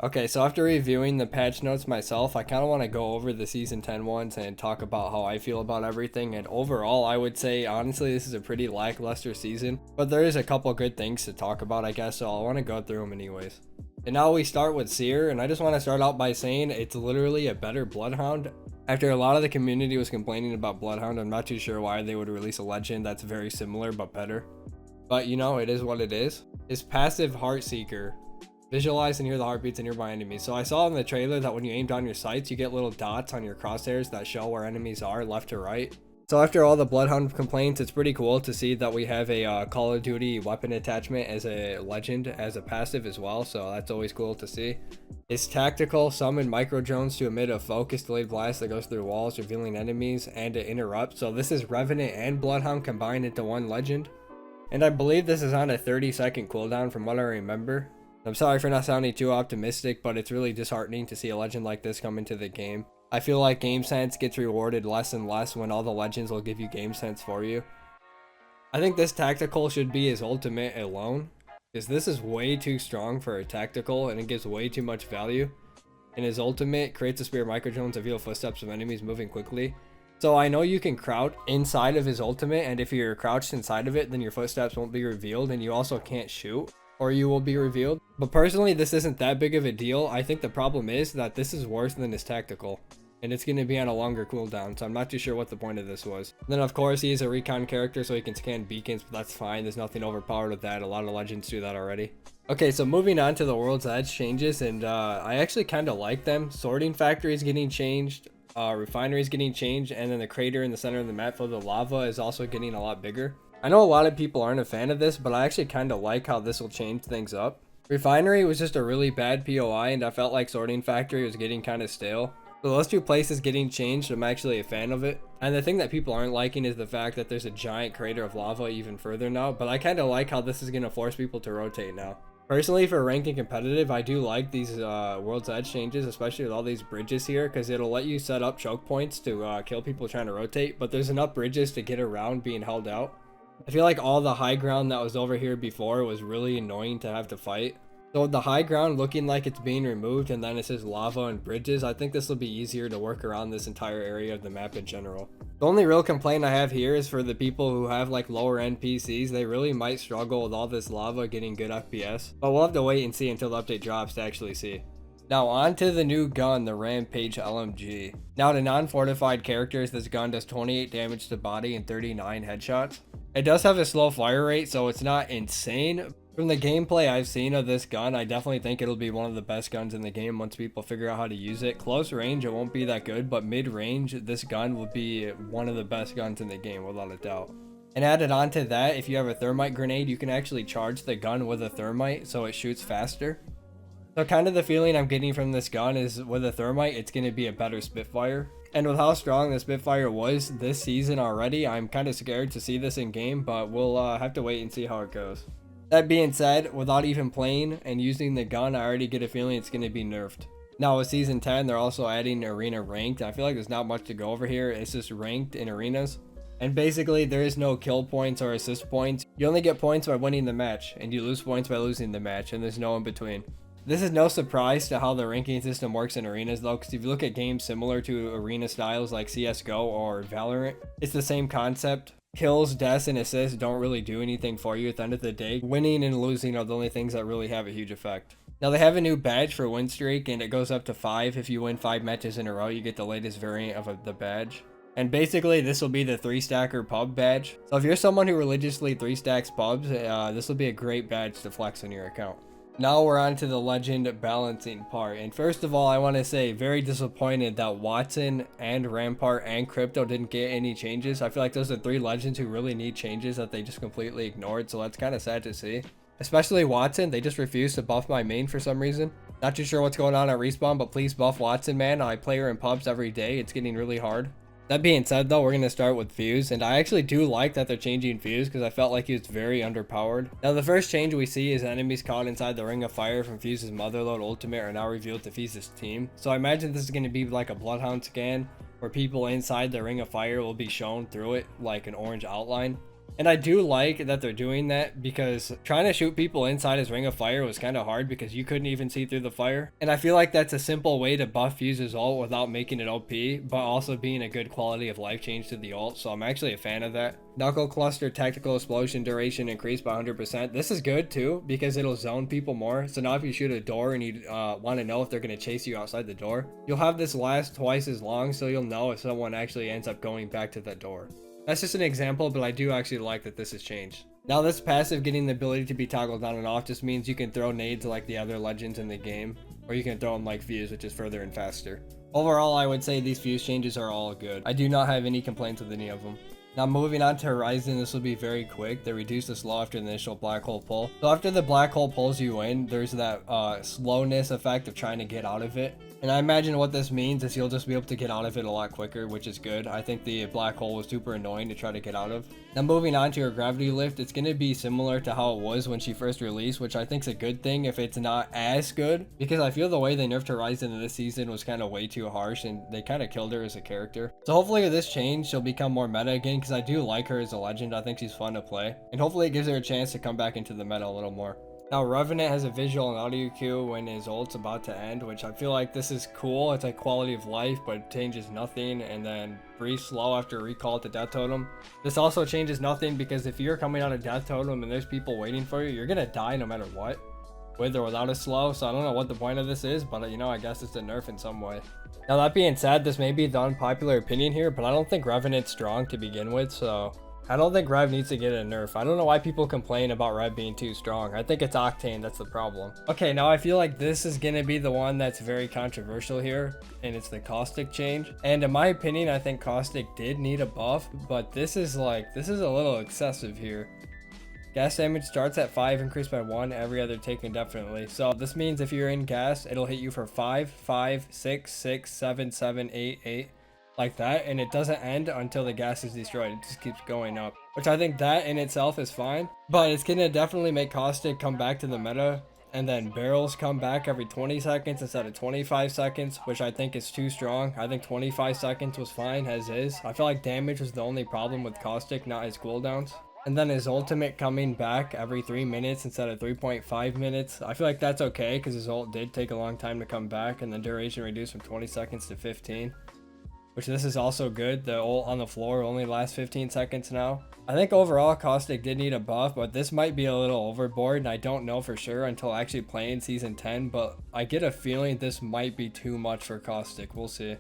Okay, so after reviewing the patch notes myself, I kind of want to go over the Season 10 ones and talk about how I feel about everything. And overall, I would say, honestly, this is a pretty lackluster season. But there is a couple good things to talk about, I guess, so I want to go through them anyways. And now we start with Seer, and I just want to start out by saying it's literally a better Bloodhound. After a lot of the community was complaining about Bloodhound, I'm not too sure why they would release a legend that's very similar but better. But you know, it is what it is. His passive Heartseeker. Visualize and hear the heartbeats of nearby enemies. So I saw in the trailer that when you aim down your sights, you get little dots on your crosshairs that show where enemies are left to right. So after all the Bloodhound complaints, it's pretty cool to see that we have a Call of Duty weapon attachment as a legend, as a passive as well. So that's always cool to see. It's tactical, summon micro drones to emit a focused delayed blast that goes through walls, revealing enemies, and to interrupt. So this is Revenant and Bloodhound combined into one legend. And I believe this is on a 30-second cooldown from what I remember. I'm sorry for not sounding too optimistic, but it's really disheartening to see a legend like this come into the game. I feel like game sense gets rewarded less and less when all the legends will give you game sense for you. I think this tactical should be his ultimate alone, because this is way too strong for a tactical and it gives way too much value. And his ultimate creates a spear of microdrones to reveal footsteps of enemies moving quickly. So I know you can crouch inside of his ultimate, and if you're crouched inside of it, then your footsteps won't be revealed, and you also can't shoot, or you will be revealed. But personally, this isn't that big of a deal. I think the problem is that this is worse than his tactical, and it's going to be on a longer cooldown, so I'm not too sure what the point of this was. And then of course he is a recon character, so he can scan beacons, but that's fine. There's nothing overpowered with that. A lot of legends do that already. Okay, so moving on to the World's Edge changes, and I actually kind of like them. Sorting Factory is getting changed, Refinery is getting changed, and then the crater in the center of the map for the lava is also getting a lot bigger. I know a lot of people aren't a fan of this, but I actually kind of like how this will change things up. Refinery was just a really bad POI, and I felt like Sorting Factory was getting kind of stale. So those two places getting changed, I'm actually a fan of it. And the thing that people aren't liking is the fact that there's a giant crater of lava even further now, but I kind of like how this is going to force people to rotate now. Personally, for ranked and competitive, I do like these World's Edge changes, especially with all these bridges here, because it'll let you set up choke points to kill people trying to rotate, but there's enough bridges to get around being held out. I feel like all the high ground that was over here before was really annoying to have to fight. So with the high ground looking like it's being removed and then it says lava and bridges, I think this will be easier to work around this entire area of the map in general. The only real complaint I have here is for the people who have like lower end PCs. They really might struggle with all this lava getting good FPS, but we'll have to wait and see until the update drops to actually see. Now on to the new gun, the Rampage LMG. Now to non-fortified characters, this gun does 28 damage to body and 39 headshots. It does have a slow fire rate, so it's not insane. From the gameplay I've seen of this gun, I definitely think it'll be one of the best guns in the game once people figure out how to use it. Close range, it won't be that good, but mid-range, this gun will be one of the best guns in the game, without a doubt. And added on to that, if you have a thermite grenade, you can actually charge the gun with a thermite, so it shoots faster. So kind of the feeling I'm getting from this gun is with a thermite, it's going to be a better Spitfire. And with how strong the Spitfire was this season already, I'm kind of scared to see this in game, but we'll have to wait and see how it goes. That being said, without even playing and using the gun, I already get a feeling it's going to be nerfed. Now with Season 10, they're also adding Arena Ranked. I feel like there's not much to go over here. It's just ranked in arenas. And basically, there is no kill points or assist points. You only get points by winning the match, and you lose points by losing the match, and there's no in between. This is no surprise to how the ranking system works in arenas though, because if you look at games similar to arena styles like CSGO or Valorant, it's the same concept. Kills, deaths, and assists don't really do anything for you at the end of the day. Winning and losing are the only things that really have a huge effect. Now they have a new badge for win streak, and it goes up to 5. If you win 5 matches in a row, you get the latest variant of the badge. And basically, this will be the 3-stacker pub badge. So if you're someone who religiously 3-stacks pubs, this will be a great badge to flex on your account. Now we're on to the legend balancing part, and first of all I want to say very disappointed that WATTSON and Rampart and Crypto didn't get any changes. I feel like those are 3 legends who really need changes that they just completely ignored, so that's kind of sad to see. Especially WATTSON, they just refused to buff my main for some reason. Not too sure what's going on at Respawn, but please buff WATTSON, man. I play her in pubs every day, it's getting really hard. That being said though, we're going to start with Fuse, and I actually do like that they're changing Fuse because I felt like he was very underpowered. Now the first change we see is enemies caught inside the Ring of Fire from Fuse's Motherlode ultimate are now revealed to Fuse's team. So I imagine this is going to be like a Bloodhound scan where people inside the Ring of Fire will be shown through it like an orange outline. And I do like that they're doing that, because trying to shoot people inside his ring of fire was kind of hard because you couldn't even see through the fire. And I feel like that's a simple way to buff Fuse's ult without making it OP, but also being a good quality of life change to the ult. So I'm actually a fan of that. Knuckle Cluster tactical explosion duration increased by 100%. This is good too, because it'll zone people more. So now if you shoot a door and you want to know if they're going to chase you outside the door, you'll have this last twice as long, so you'll know if someone actually ends up going back to that door. That's just an example, but I do actually like that this has changed. Now this passive getting the ability to be toggled on and off just means you can throw nades like the other legends in the game, or you can throw them like Fuse, which is further and faster. Overall, I would say these Fuse changes are all good. I do not have any complaints with any of them. Now moving on to Horizon, this will be very quick. They reduce the slow after the initial black hole pull. So after the black hole pulls you in, there's that slowness effect of trying to get out of it. And I imagine what this means is you'll just be able to get out of it a lot quicker, which is good. I think the black hole was super annoying to try to get out of. Now moving on to her gravity lift, it's going to be similar to how it was when she first released, which I think is a good thing if it's not as good, because I feel the way they nerfed Horizon in this season was kind of way too harsh and they kind of killed her as a character. So hopefully with this change, she'll become more meta again, because I do like her as a legend. I think she's fun to play, and hopefully it gives her a chance to come back into the meta a little more. Now Revenant has a visual and audio cue when his ult's about to end, which I feel like this is cool. It's like quality of life, but it changes nothing. And then breathe slow after recall to death totem. This also changes nothing, because if you're coming out of death totem and there's people waiting for you, you're gonna die no matter what, with or without a slow. So I don't know what the point of this is, but you know, I guess it's a nerf in some way. Now that being said, this may be the unpopular opinion here, but I don't think Revenant's strong to begin with, so I don't think Rev needs to get a nerf. I don't know why people complain about Rev being too strong. I think it's Octane that's the problem. Okay, now I feel like this is gonna be the one that's very controversial here, and it's the Caustic change. And in my opinion, I think Caustic did need a buff, but this is a little excessive here. Gas damage starts at 5, increased by 1, every other take indefinitely. So this means if you're in gas, it'll hit you for 5, 5, 6, 6, 7, 7, 8, 8. Like that, and it doesn't end until the gas is destroyed. It just keeps going up, which I think that in itself is fine, but it's gonna definitely make Caustic come back to the meta. And then barrels come back every 20 seconds instead of 25 seconds, which I think is too strong. I think 25 seconds was fine as is. I feel like damage was the only problem with Caustic, not his cooldowns. And then his ultimate coming back every 3 minutes instead of 3.5 minutes. I feel like that's okay, because his ult did take a long time to come back, and the duration reduced from 20 seconds to 15. Which this is also good. The ult on the floor only lasts 15 seconds now. I think overall Caustic did need a buff, but this might be a little overboard, and I don't know for sure until actually playing Season 10, but I get a feeling this might be too much for Caustic. We'll see.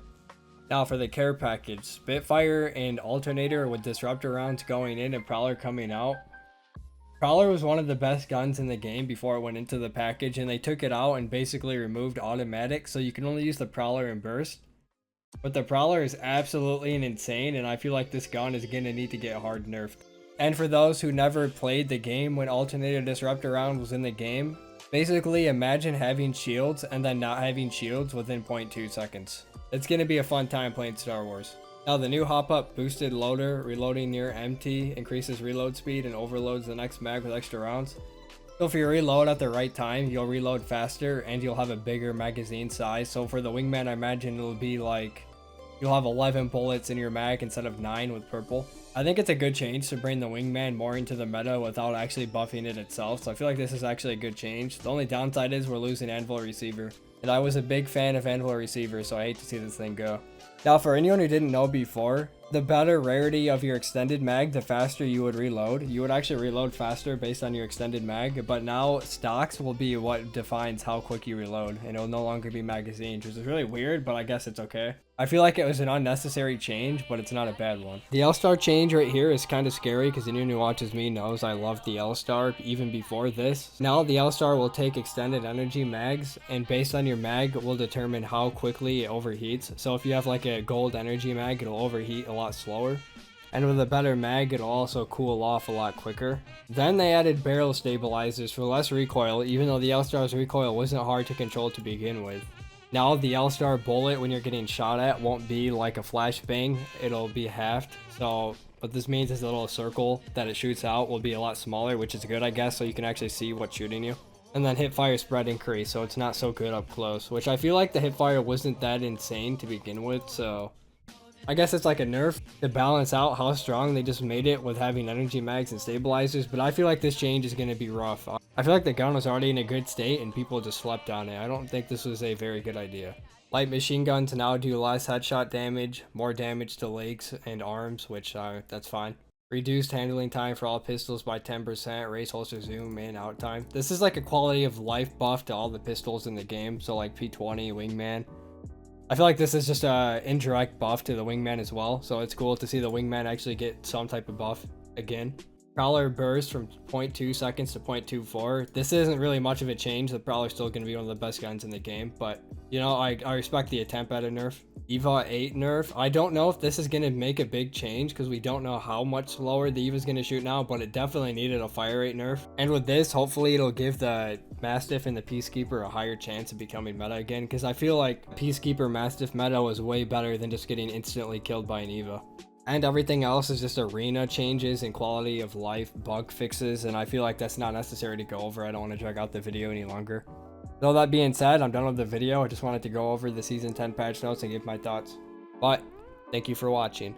Now for the care package, Spitfire and Alternator with Disruptor rounds going in and Prowler coming out. Prowler was one of the best guns in the game before it went into the package, and they took it out and basically removed automatic, so you can only use the Prowler and Burst. But the Prowler is absolutely insane, and I feel like this gun is gonna need to get hard nerfed. And for those who never played the game when Alternator Disruptor round was in the game, basically imagine having shields and then not having shields within 0.2 seconds. It's gonna be a fun time playing Star Wars. Now the new hop-up boosted loader, reloading near empty, increases reload speed and overloads the next mag with extra rounds. So if you reload at the right time, you'll reload faster and you'll have a bigger magazine size. So for the wingman, I imagine it'll be like you'll have 11 bullets in your mag instead of 9 with purple. I think it's a good change to bring the wingman more into the meta without actually buffing it itself. So I feel like this is actually a good change. The only downside is we're losing Anvil Receiver. And I was a big fan of Anvil Receiver, so I hate to see this thing go. Now for anyone who didn't know before, the better rarity of your extended mag, the faster you would reload. You would actually reload faster based on your extended mag, but now stocks will be what defines how quick you reload, and it'll no longer be magazines, which is really weird, but I guess it's okay. I feel like it was an unnecessary change, but it's not a bad one. The L-Star change right here is kind of scary, because anyone who watches me knows I love the L-Star even before this. Now the L-Star will take extended energy mags, and based on your mag will determine how quickly it overheats. So if you have like a gold energy mag, it'll overheat a lot slower. And with a better mag, it'll also cool off a lot quicker. Then they added barrel stabilizers for less recoil, even though the L-Star's recoil wasn't hard to control to begin with. Now the L-Star bullet when you're getting shot at won't be like a flashbang, it'll be halved. So what this means is the little circle that it shoots out will be a lot smaller, which is good I guess, so you can actually see what's shooting you. And then hipfire spread increase, so it's not so good up close, which I feel like the hipfire wasn't that insane to begin with, so I guess it's like a nerf to balance out how strong they just made it with having energy mags and stabilizers, but I feel like this change is going to be rough. I feel like the gun was already in a good state and people just slept on it. I don't think this was a very good idea. Light machine guns now do less headshot damage, more damage to legs and arms, which that's fine. Reduced handling time for all pistols by 10%, raise holster zoom in out time. This is like a quality of life buff to all the pistols in the game, so like P20, Wingman. I feel like this is just a indirect buff to the Wingman as well, so it's cool to see the Wingman actually get some type of buff again. Prowler burst from 0.2 seconds to 0.24. This isn't really much of a change. The Prowler's still going to be one of the best guns in the game, but you know, I respect the attempt at a nerf. EVA 8 nerf. I don't know if this is going to make a big change because we don't know how much slower the EVA is going to shoot now, but it definitely needed a fire rate nerf. And with this, hopefully it'll give the Mastiff and the Peacekeeper a higher chance of becoming meta again, because I feel like Peacekeeper Mastiff meta was way better than just getting instantly killed by an EVA. And everything else is just arena changes and quality of life bug fixes, and I feel like that's not necessary to go over. I don't want to drag out the video any longer. So that being said, I'm done with the video. I just wanted to go over the Season 10 patch notes and give my thoughts. But, thank you for watching.